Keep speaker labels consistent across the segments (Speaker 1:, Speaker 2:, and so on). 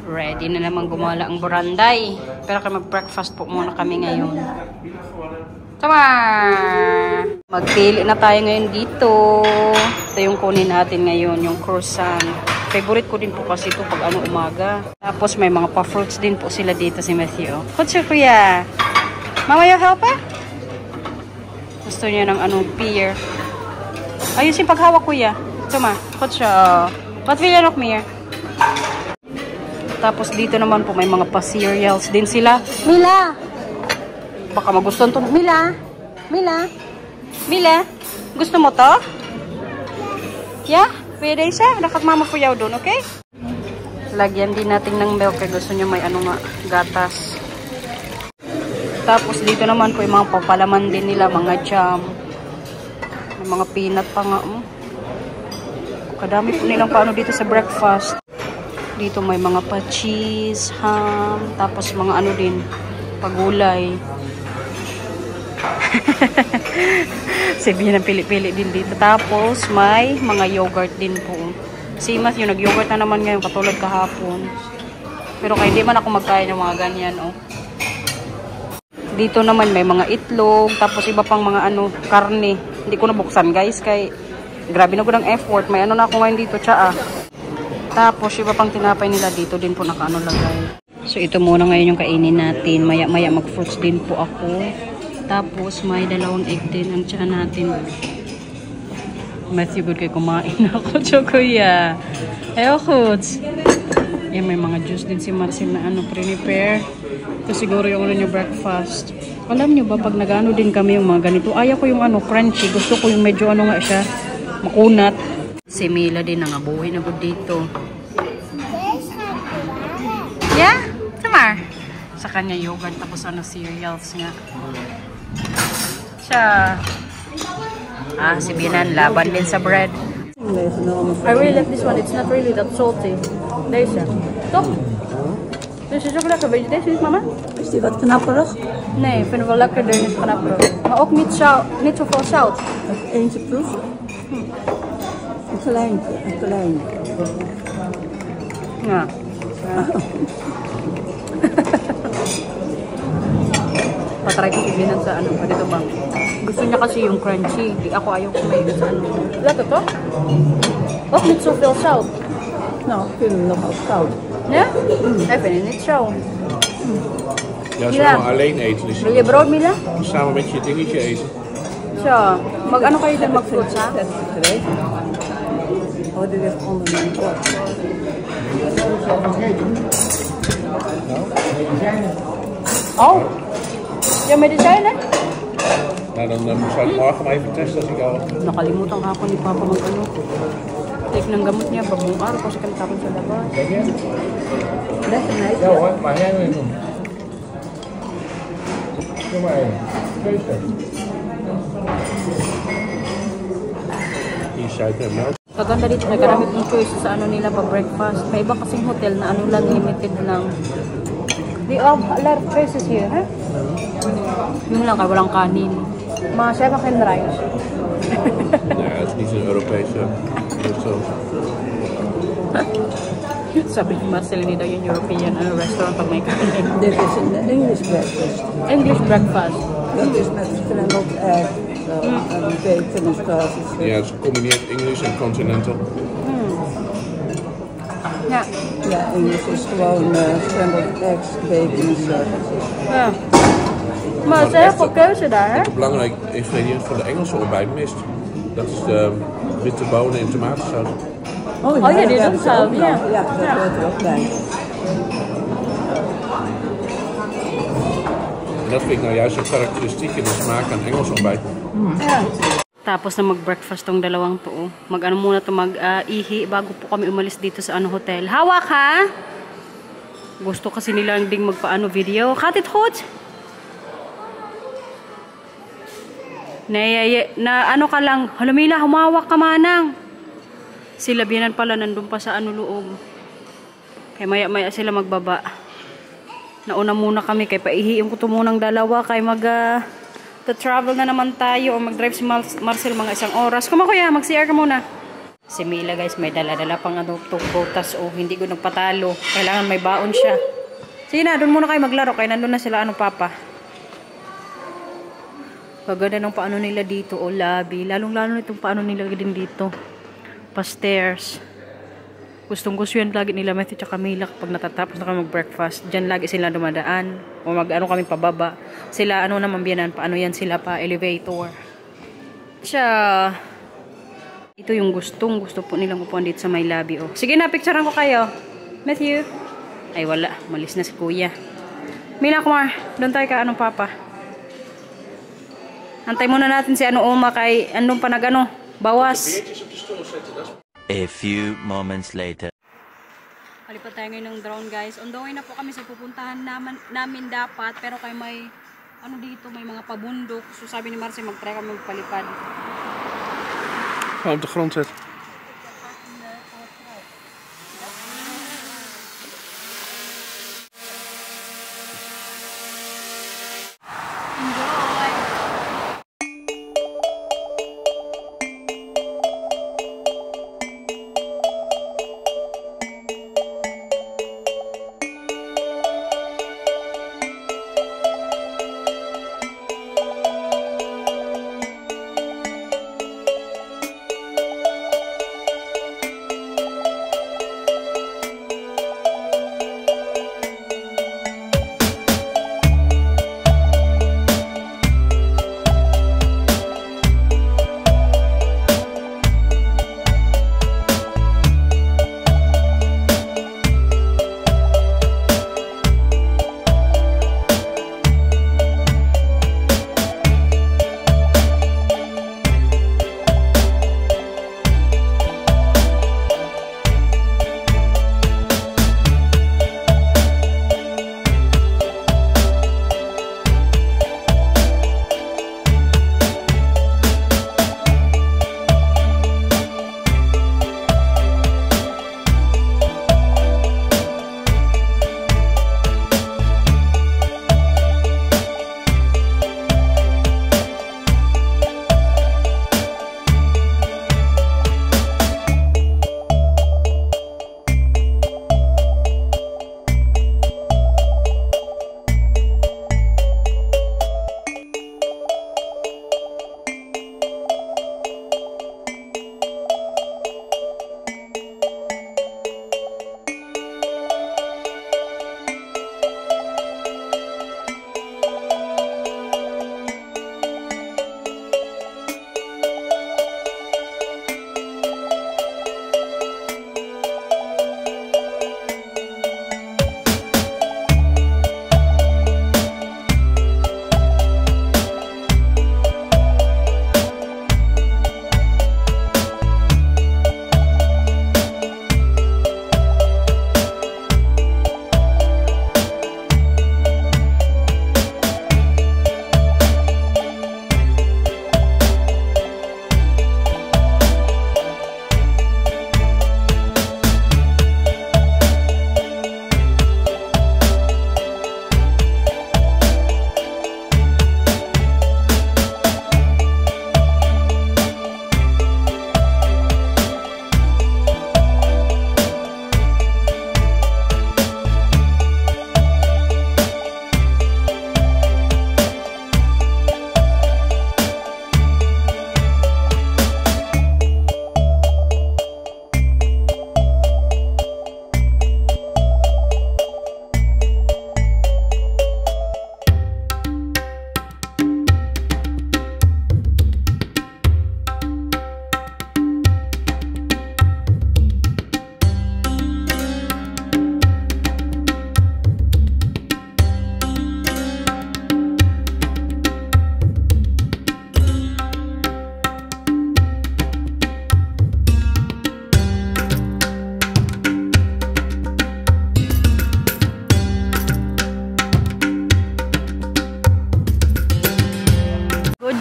Speaker 1: Ready na naman gumala ang buranday. Pero kaya mag-breakfast po muna kami ngayon. Tama! Magpili na tayo ngayon dito. Ito yung kunin natin ngayon, yung croissant. Favorite ko din po kasi ito pag umaga. Tapos may mga pa-fruits din po sila dito si Matthew. What's your kuya? Mama, you help eh? Gusto niya ng pear. Ayusin paghawak kuya. Ito ma. What's your... What will you look me? Tapos dito naman po may mga pa-cereals din sila. Mila! Baka magustuhan to. Mila! Mila! Mila! Gusto mo to? Yeah? Pwede siya? Dapat mama po yaw doon, okay? Lagyan din natin ng milk. Gusto nyo may gatas. Tapos dito naman po yung mga papalaman din nila. Mga jam. May mga peanut pa nga. Kadami po nilang paano dito sa breakfast. Dito may mga pa-cheese, ham, tapos mga din, pagulay. Sabihin ng pili-pili din dito. Tapos may mga yogurt din po. Si Matthew, nag-yogurt na naman ngayon katulad kahapon. Pero kaya hindi man ako magkain ng mga ganyan, Dito naman may mga itlog, tapos iba pang mga karne. Hindi ko nabuksan, guys, kay grabe na ko ng effort. May na ako ngayon dito, tsaa. Tapos, iba pang tinapay nila dito din po lagay. So, ito muna ngayon yung kainin natin. Maya-maya mag-fruits din po ako. Tapos, may 2 egg din ang tiyan natin. Matthew, good kayo kumain ako. Chokuya. Ayaw, Kuts. Yan, may mga juice din si Marcel na prepare. Ito siguro yung yung breakfast. Alam nyo ba, pag nag-ano din kami yung mga ganito, ayaw ko yung crunchy. Gusto ko yung medyo nga siya, makunat. Si Mila din nangabuhay na po dito. Yeah? Tamar. Sa kanya yogurt tapos cereals nga. Siya. Si Binan laban din sa bread.
Speaker 2: I really like this one. It's not really that salty. There is toch? Dus is ook lekker. Weet je deze niet, mama?
Speaker 3: Is die wat knapperig?
Speaker 2: Nee, ik vind het wel lekkerder in het knapperig. Maar ook niet zoveel zout.
Speaker 3: Eentje proeven? Een kleintje, een kleintje.
Speaker 1: Ja. Patry ko si Binan sa dito ba? Gusto niya kasi yung crunchy. Ako ayaw kumain sa
Speaker 2: Lekker toch? Ook niet zoveel zout.
Speaker 3: Nou, ik vind hem nogal koud.
Speaker 2: Ja? Ik vind het niet zo.
Speaker 4: Ja, zeg maar alleen eten. Dus
Speaker 2: wil je brood, Mila?
Speaker 4: samen met je dingetje eten.
Speaker 2: Zo. Mag-ano kayo din mag-fruits, ha?
Speaker 3: Oh, dit ligt onder mijn bord.
Speaker 2: Oh. Je medicijnen?
Speaker 4: Nou, dan zou ik morgen maar even testen als ik al...
Speaker 1: Nakalimutan ka ako ni Papa take ng gamot niya, bagong araw kasi kami tapon sa labas.
Speaker 3: Lekker, nee.
Speaker 4: Ja hoor, maar jij wil je doen. Doe maar even. Keuze. Hier suiker en melk.
Speaker 1: Kaganda dito, nagkarami pong choice sa nila pa breakfast. May iba kasing hotel na lang limited lang.
Speaker 2: They have a lot of choices here, huh?
Speaker 1: Yung lang kaya walang kanin.
Speaker 2: Maar ze hebben geen rice.
Speaker 4: Nee, het is niet een Europese restaurant.
Speaker 1: Sabi ni Marcel, hindi daw yung European restaurant pag may kanin.
Speaker 3: Dit is een English breakfast.
Speaker 1: English breakfast.
Speaker 3: Dat is met scrambled egg en bacon en sausage.
Speaker 4: Ja, het is gecombineerd English en continental.
Speaker 1: Ja.
Speaker 3: Ja, English is gewoon scrambled eggs, bacon en sausage.
Speaker 1: Ja.
Speaker 2: Maar ze hebben veel keuze daar, hè?
Speaker 4: Een belangrijk ingrediënt van de Engelse ontbijtmist. Dat is de witte bonen in tomatensaus.
Speaker 3: Oh
Speaker 2: ja, dit
Speaker 3: dat
Speaker 2: is
Speaker 3: hebben ze ook
Speaker 2: zo,
Speaker 3: nog.
Speaker 2: ja.
Speaker 3: Ja, dat hoort er ook bij.
Speaker 4: En dat vind ik nou juist zo karakteristiek in de smaak aan Engels ontbijt.
Speaker 2: Ja.
Speaker 1: Tapos na mag-breakfast tong dalawang to. Mag-ano muna to, mag-ihi bago po kami umalis dito sa hotel. Hawak ha! Gusto kasi nila ang ding magpaano video. Gaat dit goed? Na ano ka lang, Halamila, humawak ka manang. Sila Binan pala nandun pa sa loob. Kaya maya-maya sila magbaba. Nauna muna kami, kaya paihiin ko to munang dalawa, kaya to travel na naman tayo o mag-drive si Marcel mga 1 oras. Kuma kuya, mag-CR ka muna. Si Mila guys, may dala-dala pang ano, butas o hindi ko nagpatalo. Kailangan may baon siya. Sige na, doon muna kayo maglaro. Kaya nandun na sila, ano, papa. Kaganda ng paano nila dito, o lobby. Lalong-lalo na itong paano nila din dito. Pa-stairs. Gustong-gusto yan lagi nila, Matthew tsaka Mila, kapag natatapos na kami mag-breakfast. Diyan lagi sila dumadaan. O mag-ano kami pababa. Sila, ano naman biyanan, paano yan sila pa, elevator. Siya... Ito yung gusto po nilang upuan dito sa may lobby. Oh. Sige na, picturean ko kayo. Matthew. Ay, wala. Malis na si kuya. Mila, kumar. Doon tayo ka, anong papa. Antay muna natin si ano Oma kay andun pa nagano. Bawas.
Speaker 5: A few moments later.
Speaker 1: Palipat tayo ngayon ng drone guys. On the way na po kami sa pupuntahan namin dapat. Pero kay may ano dito, may mga pabundok. So sabi ni Marcy, mag-try kami magpalipad.
Speaker 4: Op de grond zetten.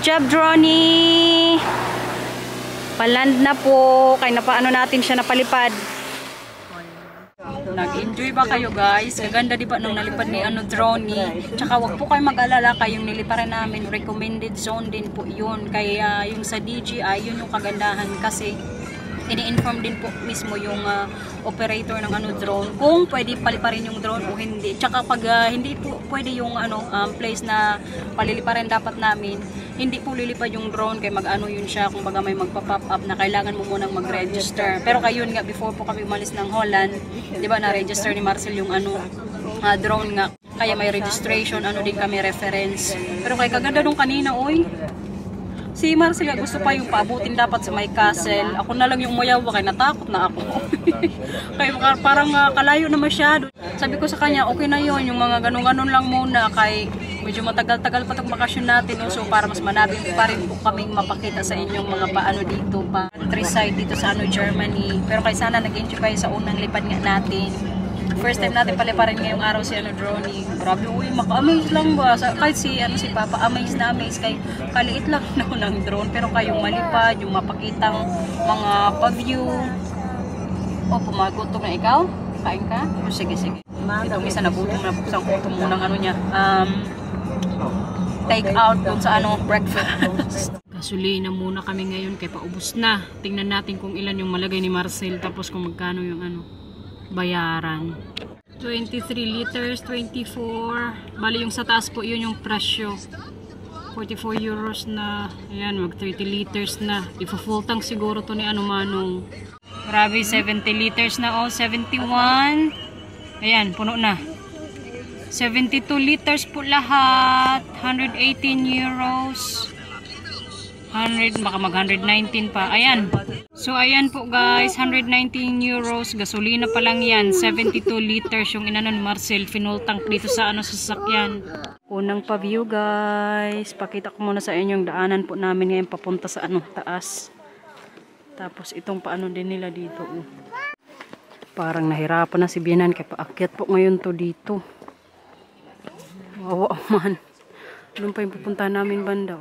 Speaker 1: job, Dronny! Paland na po. Kaya napaano natin siya napalipad. Nag-enjoy ba kayo, guys? Gaganda di ba nung nalipad ni Dronny? Tsaka wag po kayo mag-alala, kayong niliparan namin. Recommended zone din po yun. Kaya yung sa DJI, yun yung kagandahan kasi ini-inform din po mismo yung operator ng drone kung pwede paliparin yung drone o hindi. Tsaka pag hindi po pwede yung place na paliliparin dapat namin, hindi po lilipad yung drone kay yun siya, kung baga may magpa-pop up na kailangan mo munang mag-register. Pero kayo nga, before po kami umalis ng Holland, di ba na-register ni Marcel yung drone nga. Kaya may registration, din kami reference. Pero kay kaganda nung kanina, oy. Si Marcel gusto pa yung paabutin dapat sa may castle. Ako na lang yung umayawa kaya natakot na ako. Kaya parang kalayo na masyado. Sabi ko sa kanya, okay na yon, yung mga ganun-ganun lang muna kay medyo matagal-tagal pa itong bakasyon natin. No? So para mas manabing pa rin po kaming mapakita sa inyong mga paano dito pa. Countryside dito sa Germany. Pero kaya sana nag-enjoy kayo sa unang lipad nga natin. First time natin paliparin ngayong araw si drone. Grabe, uy, maka-amaze lang ba? Kahit si Papa, amaze na amaze kay kaliit lang ng drone. Pero kayong malipad, yung mapakitang mga pa-view. O, pumagutom na ikaw? Kain ka? O, sige. Itong isa nagutom na buksan ko ito munang take out dun sa breakfast. Gasolina muna kami ngayon kaya paubos na. Tingnan natin kung ilan yung malagay ni Marcel tapos kung magkano yung bayaran. 23 liters, 24. Bali yung sa taas po yun yung presyo. 44 euros na. Ayan, mag 30 liters na. Ipa-full tank siguro to ni Manong. Grabe, 70 liters na 71. Ayan, puno na. 72 liters po lahat. 118 euros. 100, baka mag 119 pa. Ayan. So, ayan po guys, 119 euros. Gasolina pa lang yan. 72 liters yung inanon Marcel. Full tank dito sa sasakyan. Unang pa-view guys. Pakita ko muna sa inyo yung daanan po namin ngayon papunta sa taas. Tapos itong paano din nila dito. Parang nahirapan na si Bianan kaya paakyat po ngayon to dito. Wawa man. Doon pa yung pupuntahan namin banda.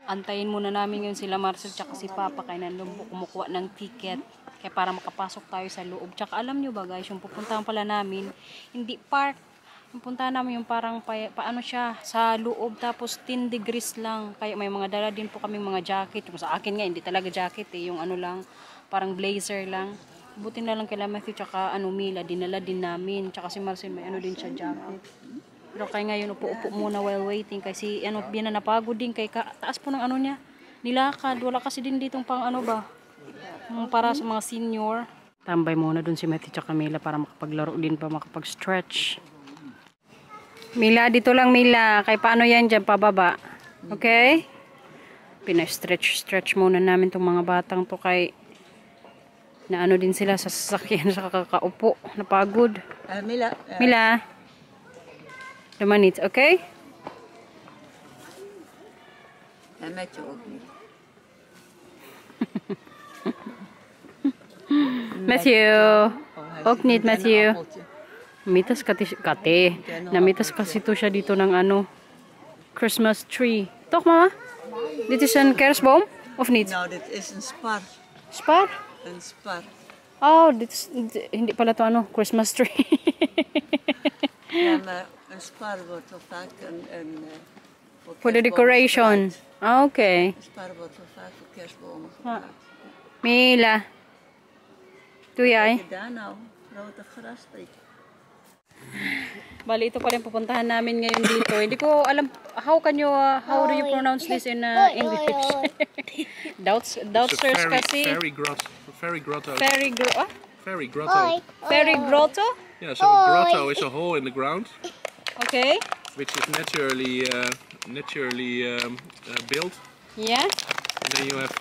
Speaker 1: Antayin muna namin yun sila Marcel tsaka si Papa kaya nandun po kumukuha ng ticket kaya para makapasok tayo sa loob. Tsaka alam nyo ba guys, yung pupuntahan pala namin hindi park, yung puntahan namin yung parang paano siya sa loob tapos 10 degrees lang kaya may mga dala din po kaming mga jacket. Yung sa akin nga hindi talaga jacket yung lang parang blazer lang. Buti na lang kay Matthew tsaka Mila dinala din namin tsaka si Marcel may din siya jacket. Pero kaya ngayon upo-upo muna while waiting kasi Bianan napagod din kay taas po ng niya nilakad. Wala kasi din ditong pang para sa mga senior. Tambay muna dun si Matthew tsaka Mila para makapaglaro din pa, makapag-stretch. Mila, dito lang Mila. Kay paano yan dyan pababa? Okay? Pina-stretch muna namin tong mga batang to kay na din sila sa sasakyan sa kakaupo. Napagod.
Speaker 3: Mila.
Speaker 1: Mila. 2 minutes, okay?
Speaker 3: Met je ook niet.
Speaker 1: Matthew. Ook niet, Matthew. Mitas kate. Namitas kasi to siya dito ng Christmas tree. Toch, mama? Dit is een kerstboom? Of niet?
Speaker 3: Nou, dit is een spar.
Speaker 1: Spar?
Speaker 3: Een spar.
Speaker 1: Oh, hindi pala to Christmas tree.
Speaker 3: Ja, maar een spar wordt wel vaak
Speaker 1: For the decoration. Ah, okay.
Speaker 3: Een spar wordt wel vaak voor kerstbomen gebruikt.
Speaker 1: Mila. Doe jij?
Speaker 3: Kijk daar nou, grote grasstreek.
Speaker 1: Bali, ito pala yung pupuntahan namin ngayon dito. Hindi ko alam, how do you pronounce this in English? Doubters kasi.
Speaker 4: Fairy grotto.
Speaker 1: Fairy grotto?
Speaker 4: Fairy grotto.
Speaker 1: Fairy grotto?
Speaker 4: Yeah, so a grotto is a hole in the ground.
Speaker 1: Okay.
Speaker 4: Which is naturally built.
Speaker 1: Yeah.
Speaker 4: And then you have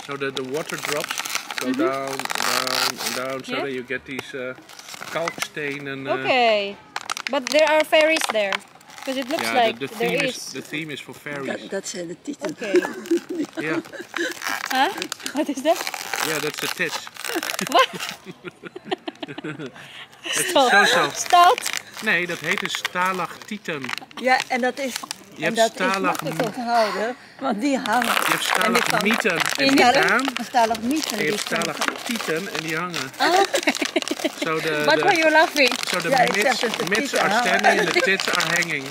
Speaker 4: so that the water drops go down and down, so that you get these kalkstenen.
Speaker 1: Okay, but there are fairies there, because it looks like
Speaker 4: the theme is for fairies.
Speaker 3: Dat zijn de tieten.
Speaker 1: Okay.
Speaker 4: Yeah.
Speaker 1: Huh? What is that?
Speaker 4: Yeah, that's the tits.
Speaker 1: What? Stout.
Speaker 4: Nee, dat heet een stalactieten.
Speaker 3: Ja, en dat is...
Speaker 4: Je hebt
Speaker 3: makkelijk onthouden, want die hangen.
Speaker 4: Je hebt stalagmieten en die gaan.
Speaker 3: Stalagmieten.
Speaker 4: En je hebt stalactieten en die hangen. So
Speaker 1: What were you laughing?
Speaker 4: So the midts are standing and the tits are hanging.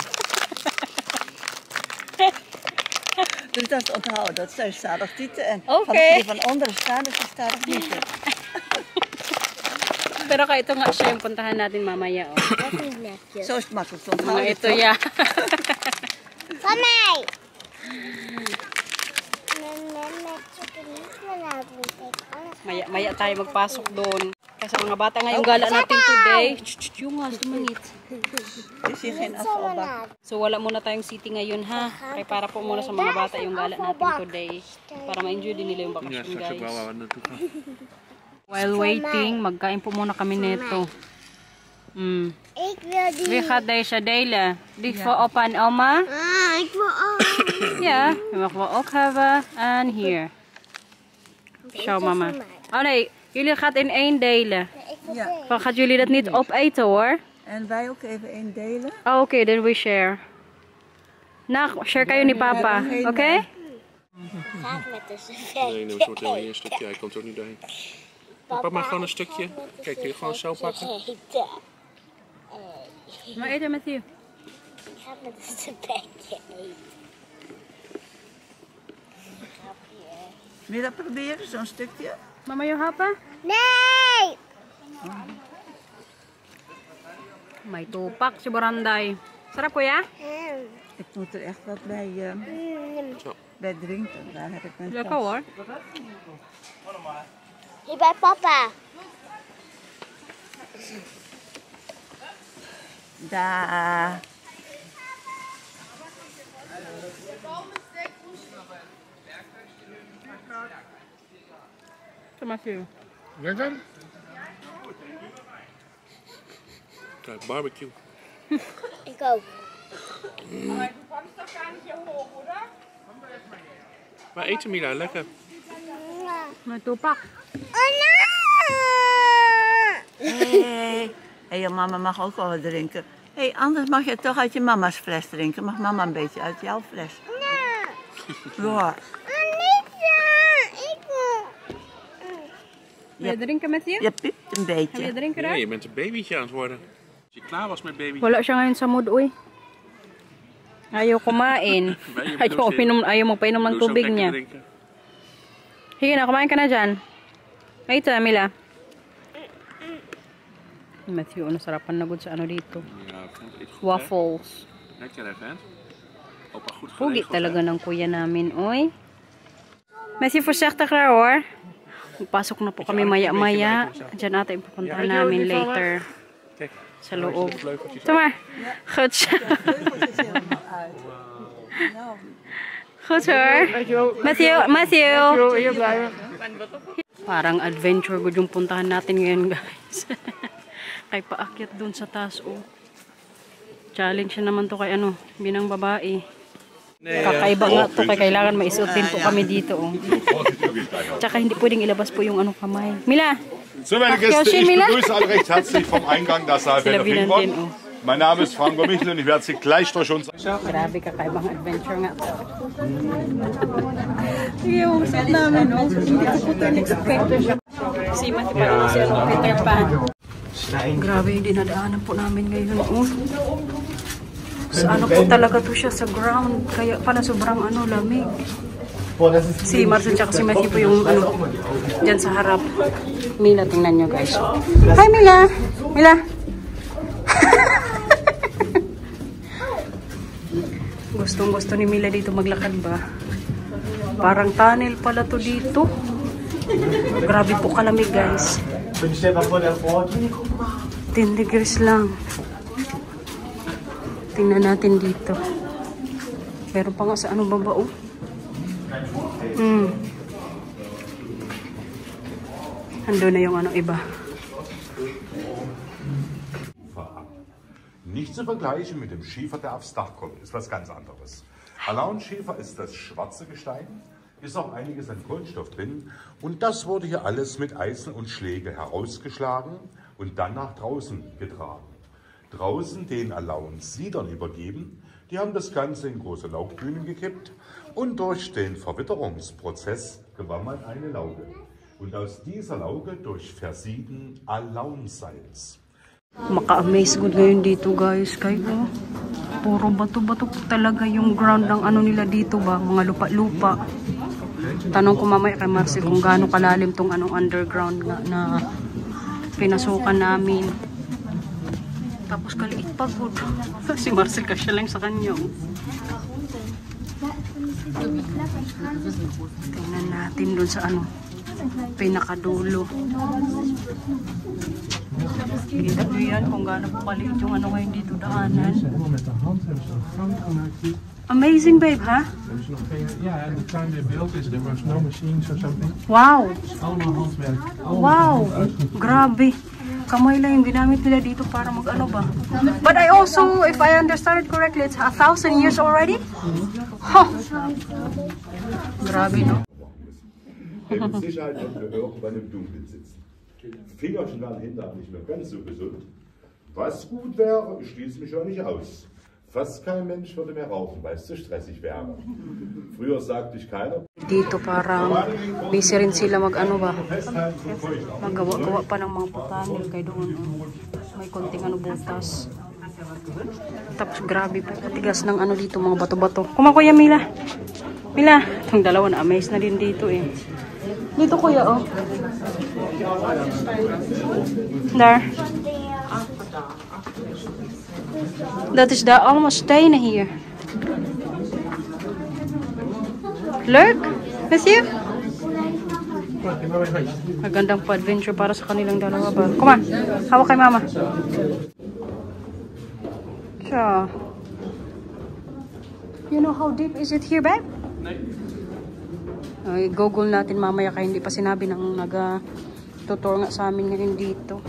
Speaker 3: Dus dat onthouden, dat zijn stadig tieten. En
Speaker 1: Oké.
Speaker 3: van onderen staan, dus dat stadig tieten.
Speaker 1: Pero kaya ito nga siya yung puntahan natin mamaya. Oh.
Speaker 3: Zo is het makkelijk te
Speaker 1: Mga
Speaker 3: onthouden.
Speaker 1: ito, yeah.
Speaker 6: Van mij!
Speaker 1: Maya tayo magpasok doon. Kasi mga bata nga yung gala natin today. Yung nga, sumangit.
Speaker 3: Is hier geen afvalbak?
Speaker 1: So wala muna tayong city ngayon ha. Kaya para po muna sa mga bata yung gala natin today. Para ma-enjoy din nila yung
Speaker 4: Ja,
Speaker 1: bakasyon
Speaker 4: straks ook
Speaker 1: guys.
Speaker 4: wel waar we naartoe gaan.
Speaker 1: While waiting, magkain po muna kami neto.
Speaker 6: Ik wil die.
Speaker 1: Wie gaat deze delen? Die voor opa en oma?
Speaker 6: Ik wil ook.
Speaker 1: Ja, die mogen we ook hebben. En hier. Zo mama. Oh nee, jullie gaat in één delen.
Speaker 3: Ja.
Speaker 1: Dan gaat jullie dat niet opeten hoor.
Speaker 3: En wij ook even één delen.
Speaker 1: Oh, oké, then we share. Nou, share kayo ni papa. Oké?
Speaker 6: Gaat met de servet.
Speaker 4: Nee, neem zo meteen een stukje. Hij komt er ook niet doorheen. Pak maar gewoon een stukje. Kijk, kun je gewoon zo pakken?
Speaker 1: Maar eten met you.
Speaker 6: Ik ga met een servetje eten.
Speaker 3: Wil je dat proberen, zo'n stukje?
Speaker 1: Mama, you happen?
Speaker 6: Nee!
Speaker 1: May tupak si Baranday. Sarap kuya?
Speaker 3: Ik moet er echt wat bij drinken. Daar heb ik mijn
Speaker 1: Lekker
Speaker 3: tas.
Speaker 1: hoor.
Speaker 6: Hier bij papa.
Speaker 3: Daar.
Speaker 1: Sama you.
Speaker 4: Lekker? Kijk, barbecue.
Speaker 6: Ik ook.
Speaker 4: Maar eten Mila, lekker.
Speaker 1: May tupak.
Speaker 3: Hey, je mama mag ook wel wat drinken. Hey, anders mag je toch uit je mama's fles drinken. Mag mama een beetje uit jouw fles? Ja.
Speaker 1: Wil je drinken met you?
Speaker 3: Je piept een
Speaker 1: Heb je
Speaker 3: beetje.
Speaker 1: drinken
Speaker 4: Ja,
Speaker 1: daar?
Speaker 4: je bent een babytje aan het worden. Als je klaar was met baby.
Speaker 1: Wala siya ngayon sa mood, uy. Ayaw kumain. Ayaw mo painom ng
Speaker 4: Doe zo
Speaker 1: tubig
Speaker 4: lekker
Speaker 1: niya.
Speaker 4: drinken.
Speaker 1: Sige na, kumain ka na dyan. Ito, Mila. Matthew, ano sarapan na good sa ano dito.
Speaker 4: Ja, vent, eet goed, hè?
Speaker 1: Waffles.
Speaker 4: Lekker hè, vent? Opa goed
Speaker 1: Pugi
Speaker 4: geregeld,
Speaker 1: talaga
Speaker 4: hè?
Speaker 1: ng kuya namin, oy. Matthew, voorzichtig raar hoor. Pasok na po kami maya-maya. Diyan ata yung pupuntahan namin later.
Speaker 4: Kijk,
Speaker 1: Sa loob.
Speaker 4: vleugeltjes.
Speaker 1: Ito maar. Goed siya. Goed hoor. Matthew. Parang adventure good yung puntahan natin ngayon guys. Kay paakyat dun sa taas oh. Challenge naman to kay ano, binang babae. Kakaiba nga to, kaya kailangan maisuot din po kami dito oh. Tsaka hindi pwedeng ilabas po yung ano kamay. Mila!
Speaker 7: So, meine Gäste, ich begrüße alle recht herzlich vom Eingang der Saal
Speaker 1: Sila
Speaker 7: Benner
Speaker 1: binan din
Speaker 7: Finborn.
Speaker 1: oh.
Speaker 7: Mein Name ist Frank Michel und ich werde Sie gleich durch uns...
Speaker 1: Grabe, kakaibang adventure nga to. Yung set namin, no? Hindi ko po ito in-expect. Si Mati pa rin siya ng Peter Pan. Grabe yung dinadaanan po namin ngayon. Oh. Sa ano po talaga to siya sa ground. Kaya pala sobrang ano, lamig. Si Marcel tsaka si Matthew po yung ano, dyan sa harap. Mila, tingnan nyo guys. Hi Mila! Mila! Gustong gusto ni Mila dito maglakad ba? Parang tunnel pala to dito. Grabe po kalamig guys. 10 degrees lang. Tingnan natin dito. Meron pa nga sa ano baba oh. Ando na yung ano iba.
Speaker 7: Nicht zu vergleichen mit dem Schiefer, der aufs Dach kommt, ist was ganz anderes. Alaunschiefer ist das schwarze Gestein, ist auch einiges an Kohlenstoff drin und das wurde hier alles mit Eisen und Schläge herausgeschlagen und dann nach draußen getragen. Draußen den Alaun-Siedern übergeben, die haben das Ganze in große Laubbühnen gekippt und durch den Verwitterungsprozess gewann man eine Lauge. Und aus dieser Lauge durch Versieden Alaunsalz.
Speaker 1: Maka-amaze good ngayon dito guys. Kayo. puro bato-bato talaga yung ground ng ano nila dito ba, mga lupa-lupa. Tanong ko mamaya kay Marcel kung gaano kalalim tong anong underground nga na pinasukan namin. Tapos kaliit pagod. Si Marcel kasi lang sa kanya. Tingnan natin dun sa ano, pinakadulo. Kita nyo yan kung gaano po kaliit yung ano ngayon dito daanan. Amazing, babe, ha?
Speaker 4: Ja, en de time they built this, there was no machines or something.
Speaker 1: Wow!
Speaker 4: Allemaal handwerk.
Speaker 1: Wow! Grabe! Kamay lang yung ginamit nila dito para mag-ano ba? But I also, if I understand it correctly, it's 1,000 years already? Huh! Grabe, no?
Speaker 7: Der mit Sicherheit wird für irgendwann im Dunkeln sitzen. Fingerschnallen hinter nicht mehr ganz so gesund. Was gut wäre, schließt mich auch nicht aus. Fast kein Mensch würde mehr rauchen, weil es zu stressig wäre. Früher sagte ich keiner.
Speaker 1: Dito parang busy rin sila mag-ano ba? Magawa-gawa pa ng mga putanil kay doon. May konting ano butas. Tapos grabe pa. Katigas ng ano dito, mga bato-bato. Kuma kuya Mila. Mila, itong dalawa na amaze na din dito eh. Dito kuya oh. There. Dat is daar allemaal stenen hier. Leuk? Monsieur? Magandang pa-adventure para sa kanilang dalawa ba? Kuma, hawak kay mama. Siya. You know how deep is it here, babe? Ay, google natin mamaya kaya hindi pa sinabi ng nag-tutor nga sa amin ngayon dito.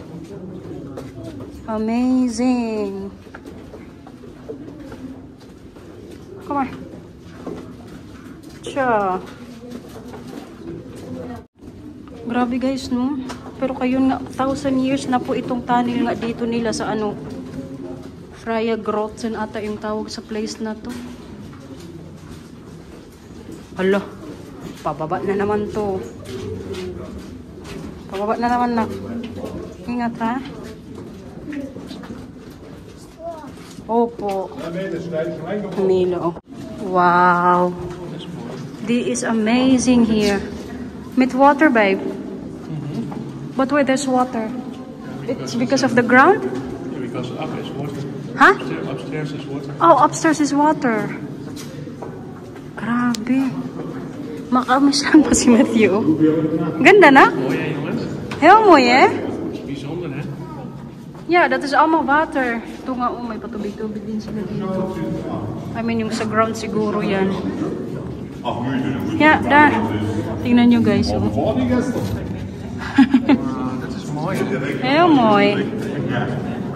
Speaker 1: Amazing! Come on. Siya. Grabe guys, no? Pero kayo nga, 1,000 years na po itong tunnel nga dito nila sa ano, Freya Grotten ata yung tawag sa place na to. Hala, pababa na naman to. Pababa na naman na. Ingat ha. Opo. Milo. Wow. This is amazing here. With water, babe. But where there's water? It's because of the ground?
Speaker 4: Yeah, because up is water.
Speaker 1: Huh?
Speaker 4: Upstairs is water.
Speaker 1: Oh, upstairs is water. Grabe. Makamis lang pa si Matthew. Ganda na?
Speaker 4: Mooi hè jongens?
Speaker 1: Heel mooi, hè?
Speaker 4: Bijzonder hè?
Speaker 1: Ja, dat is allemaal water. Ito nga, oh, may patubig-tubig din sila dito. I mean, yung sa ground siguro yan. Ja, daar. Tingnan nyo guys, oh.
Speaker 4: Dat is mooi.
Speaker 1: Heel mooi.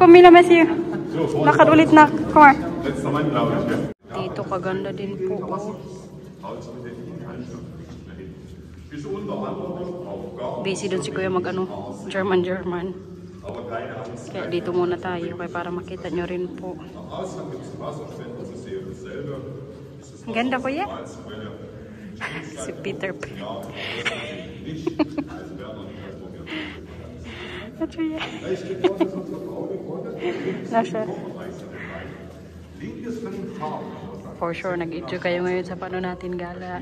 Speaker 1: Kom, Mila, Matthew. Lakad ulit na. Kom maar. Dito, kaganda din po. Oh. Busy doon si Kuya mag-ano, German. Kaya dito muna tayo kaya para makita nyo rin po. Ang ganda po yan. Si Peter Pan. Ano yan? Nasa. For sure, nag-enjoy kayo ngayon sa paano natin gala.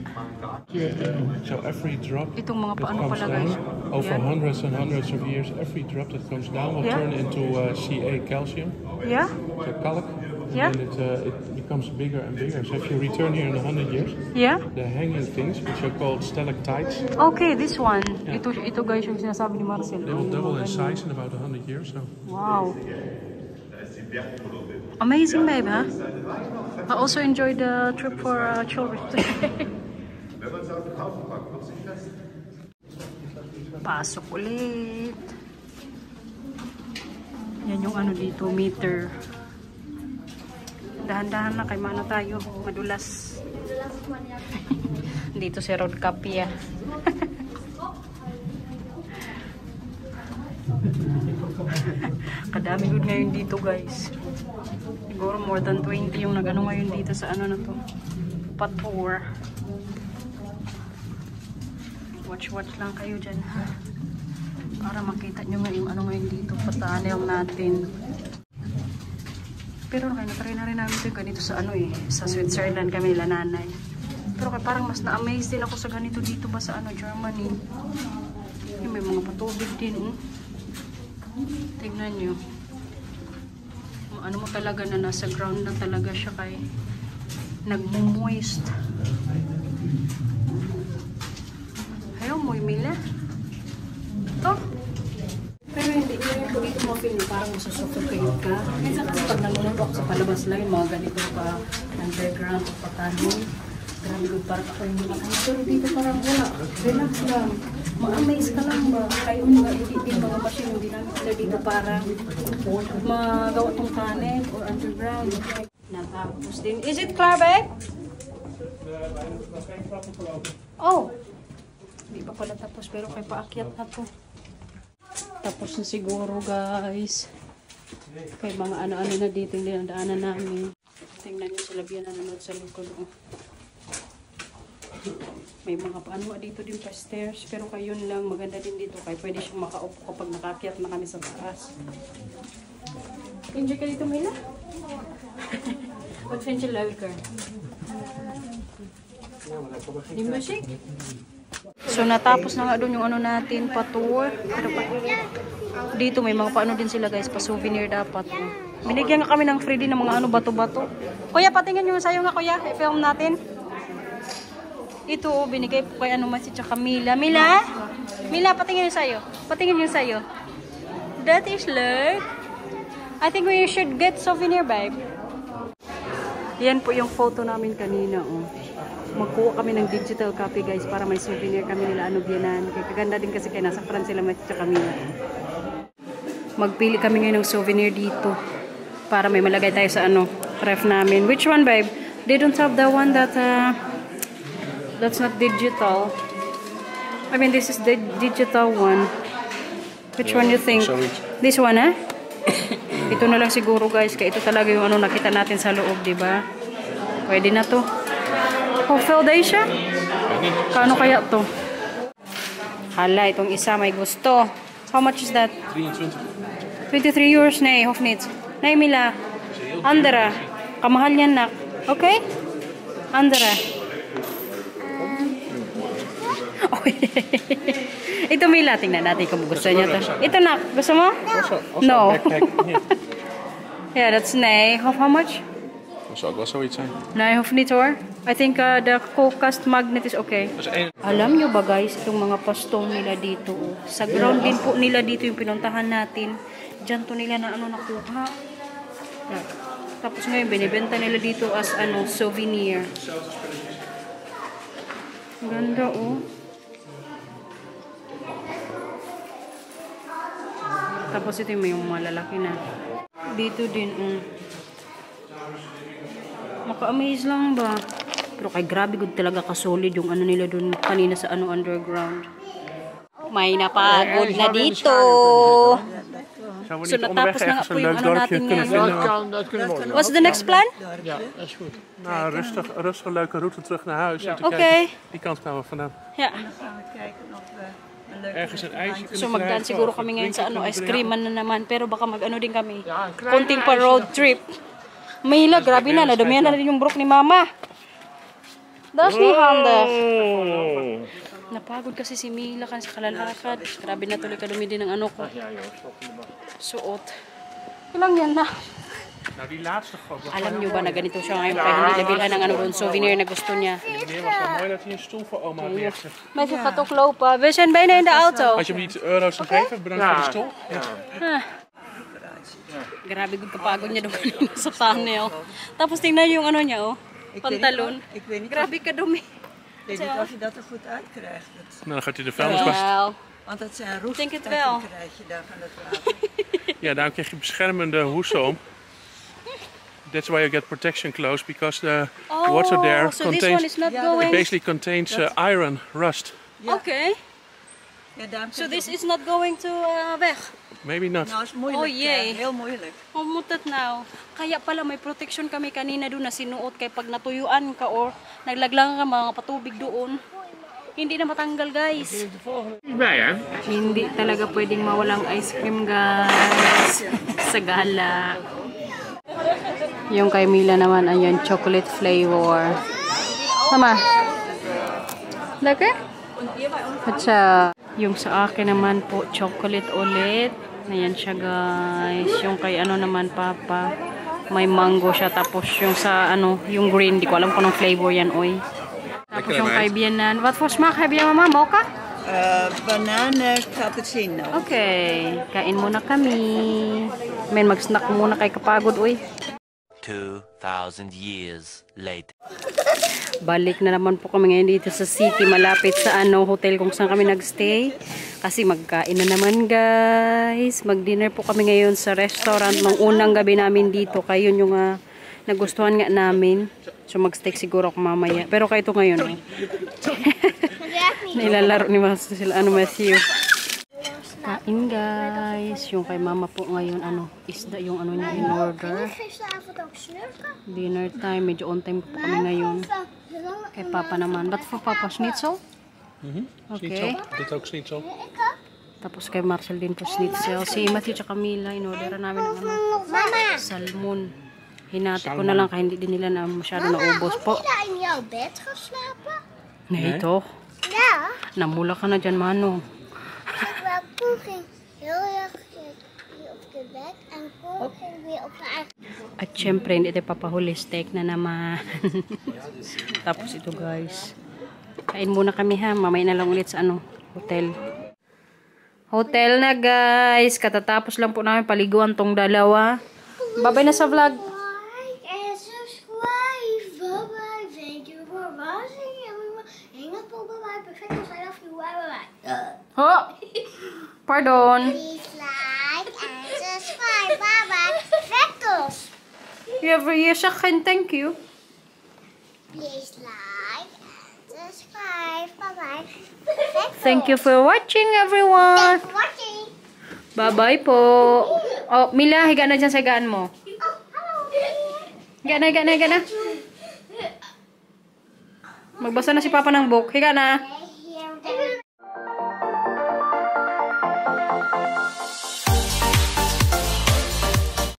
Speaker 4: So every drop
Speaker 1: Itong mga
Speaker 4: that
Speaker 1: paano
Speaker 4: comes
Speaker 1: pala guys.
Speaker 4: down, over hundreds and hundreds of years, every drop that comes down will turn into Ca, calcium,
Speaker 1: Yeah?
Speaker 4: so kalk,
Speaker 1: Yeah.
Speaker 4: and it becomes bigger and bigger. So if you return here in 100 years,
Speaker 1: Yeah?
Speaker 4: the hanging things, which are called stalactites,
Speaker 1: Okay, this one.
Speaker 4: Yeah.
Speaker 1: Ito guys yung sinasabi ni Marcel.
Speaker 4: they will double in size in about 100 years. So
Speaker 1: Wow. Amazing, babe, huh? I also enjoyed the trip for children. Pasok ulit. Yan yung ano dito, meter. Dahan-dahan na kay mana tayo. Madulas. Dito si Road Capia. Kadami good ngayon dito guys. Siguro more than 20 yung nag-ano ngayon dito sa ano na to. Pa-tour. Watch lang kayo dyan ha. Para makita nyo ngayon ano ngayon dito. Pa-tunnel natin. Pero na-try na rin namin ito ganito sa ano eh. Sa Switzerland kami nila nanay. Pero parang mas na-amaze din ako sa ganito dito ba sa ano, Germany. Yung may mga patubig din. Tingnan nyo. Ano mo talaga na nasa ground na talaga siya kay nagmo-moist. Ayaw mo, Mila? Ito? Pero hindi ko dito mo-feel nyo parang masasuffocate ka. Minsan kasi pag nanonood ako sa palabas lang yung mga ganito pa underground o patanong. Grabe ko parang ako yung mga pero dito parang wala. Relax lang. Ma-amaze ka lang ba? Kayo mga editing mga machine yung ginamit sila dito para magawa tong tunnel or underground. Natapos din. Is it clear, babe? Oh! Hindi pa pala tapos pero kay paakyat na to. Tapos na siguro guys. Kay mga ano-ano na dito yung dinadaanan namin. Tingnan nyo sila biyan nanonood sa likod. May mga paano dito din pa stairs. Pero kayo lang maganda din dito. Kaya pwede siyang makaupo kapag nakakyat na kami sa taas. Enjoy ka dito, Mila? Wat vind je leuker? Die muziek? So natapos na nga doon yung ano natin, pa-tour. Pero dito may mga paano din sila guys, pa-souvenir dapat. Binigyan nga kami ng free din ng mga ano, bato-bato. Kuya, patingin yung sayo nga kuya, i-film natin. Ito, binigay po kay ano mas si Mila. Mila? Mila, patingin yung sayo. Patingin yung sayo. That is look. I think we should get souvenir, babe. Yan po yung photo namin kanina, oh. Magkuha kami ng digital copy, guys, para may souvenir kami nila ano biyanan. Kaya kaganda din kasi kaya nasa France sila mas si Mila. Magpili kami ngayon ng souvenir dito para may malagay tayo sa ano, ref namin. Which one, babe? They don't have the one that that's not digital. I mean, this is the digital one. Which one you think? This one, eh? Ito na lang siguro, guys. Kaya ito talaga yung ano nakita natin sa loob, di ba? Pwede na to. Oh, day siya? Kano kaya to? Hala, itong isa may gusto. How much is that? 23 euros, nee, hoeft niet. Nee, Mila. Andere. Kamahal yan, nak. Okay? Andere. Ito, Mila. Tingnan natin kung gusto niya to. Ito, nak. Gusto mo? No. Yeah, that's nee. How much?
Speaker 4: Dat zou ook wel zoiets zijn.
Speaker 1: Nee, hoeft niet hoor. I think the Coldcast magnet is okay. Alam nyo ba guys, itong mga pastong nila dito, sa ground din po nila dito yung pinuntahan natin. Diyan to nila na ano nakuha. Tapos ngayon, binibenta nila dito as ano, souvenir. Ganda oh. Tapos ito yung mga lalaki na. Dito din, maka-amaze lang ba? Pero kay grabe good talaga ka-solid yung ano nila dun kanina sa ano underground. May napagod na dito. So natapos na nga po yung ano natin ngayon. What's the next plan?
Speaker 4: Ja, dat is goed. Nou, rustig leuke route terug naar huis.
Speaker 1: Oké.
Speaker 4: Die kant gaan we vandaan.
Speaker 1: Ja.
Speaker 4: Ergens een ijsje kunnen
Speaker 1: So magdaan siguro kami ngayon sa ano, ice cream na naman. Pero baka mag-ano din kami. Konting pa road trip. Mila, grabe na. Nadumihan na rin yung brook ni Mama. Das ni handa. Napagod kasi si Mila kasi kalalakad. Grabe na tuloy kadumi din ng ano ko. Suot. Ilang yan na. Alam nyo ba na ganito siya ngayon kaya hindi nabilhan ng ano doon souvenir na gusto niya. May katuklaw pa. We zijn bijna in de auto.
Speaker 4: Als je hem niet euro's zou geven, bedankt voor de stoel.
Speaker 1: Grabe kung kapagod niya doon sa tunnel. Tapos tingnan yung ano niya, oh. Pantalon. Grabe kadumi.
Speaker 3: Ik weet niet of je dat er goed uitkrijgt.
Speaker 4: Nou, dan gaat hij de vuilnisbak.
Speaker 3: Want dat zijn roest.
Speaker 1: Denk het wel.
Speaker 3: Krijg je dan van het water.
Speaker 4: Ja, daarom krijg je beschermende hoesen om. That's why you get protection clothes, because the water there
Speaker 1: so this one is not going.
Speaker 4: basically contains iron rust.
Speaker 1: Okay. So this is not going to weg.
Speaker 4: Maybe not.
Speaker 3: Nou, is moeilijk.
Speaker 1: Oh jee.
Speaker 3: Heel moeilijk.
Speaker 1: Hoe moet het nou? Kaya pala may protection kami kanina doon na sinuot kay pag natuyuan ka or naglaglang ka mga patubig doon. Hindi na matanggal guys. Hindi talaga pwedeng mawalang ice cream guys sa gala. Yung kay Mila naman, ayan, chocolate flavor. Tama. Lagi? At yung sa akin naman po, chocolate ulit. Ayan siya, guys. Yung kay ano naman, Papa, may mango siya. Tapos yung sa ano, yung green, di ko alam kung anong flavor yan, oy. Tapos yung kay Bianan. What for smaak heb je, mama? Mocha?
Speaker 3: Banana cappuccino.
Speaker 1: Okay. Kain muna kami. Men, mag-snack muna kay kapagod, oy.
Speaker 5: 2,000 years later.
Speaker 1: Balik na naman po kami ngayon dito sa city, malapit sa ano, hotel kung saan kami nagstay. Kasi magkain na naman, guys. Mag-dinner po kami ngayon sa restaurant ng unang gabi namin dito. Kaya yun yung nagustuhan nga namin. So mag-steak siguro ako mamaya. Pero kayo ito ngayon. Oh. Nilalaro ni Matthew. Kain, guys. Yung kay mama po ngayon, ano, isda yung ano niya in order. Dinner time. Medyo on time po kami ngayon. Kay Papa naman. But for Papa, schnitzel? Okay.
Speaker 4: Dit ook schnitzel.
Speaker 1: Tapos kay Marcel din po schnitzel. Si Matthew at Camila, in-order namin ng ano, salmon. Hinati ko na lang kaya hindi din nila na masyado naubos po.
Speaker 6: Heb je in jouw bed geslapen?
Speaker 1: Nee, toch?
Speaker 6: Ja.
Speaker 1: Namula ka na dyan, Mano.
Speaker 6: Koen ging heel erg hier op de bed en Koen ging weer op de eigen.
Speaker 1: At syempre, hindi tayo papahuli. Steak na naman. Tapos ito, guys. Kain muna kami, ha. Mamaya na lang ulit sa ano, hotel. Hotel na, guys. Katatapos lang po namin paliguan tong dalawa. Babay na sa vlog.
Speaker 6: Like and subscribe. Bye bye. Thank you for watching. Hang up op bye. Perfect. I love you. Bye bye.
Speaker 1: Oh! Pardon.
Speaker 6: Please like and subscribe. Bye bye. Perfectos.
Speaker 1: Je zegt geen thank you.
Speaker 6: Please like and subscribe. Bye bye. Perfectos.
Speaker 1: Thank you for watching, everyone.
Speaker 6: Thanks for watching.
Speaker 1: Bye-bye po. Oh, Mila, higa na dyan sa higaan mo.
Speaker 6: Oh, hello.
Speaker 1: Higa na, higa na, higa na. Magbasa na si Papa ng book. Higa na.
Speaker 6: Here.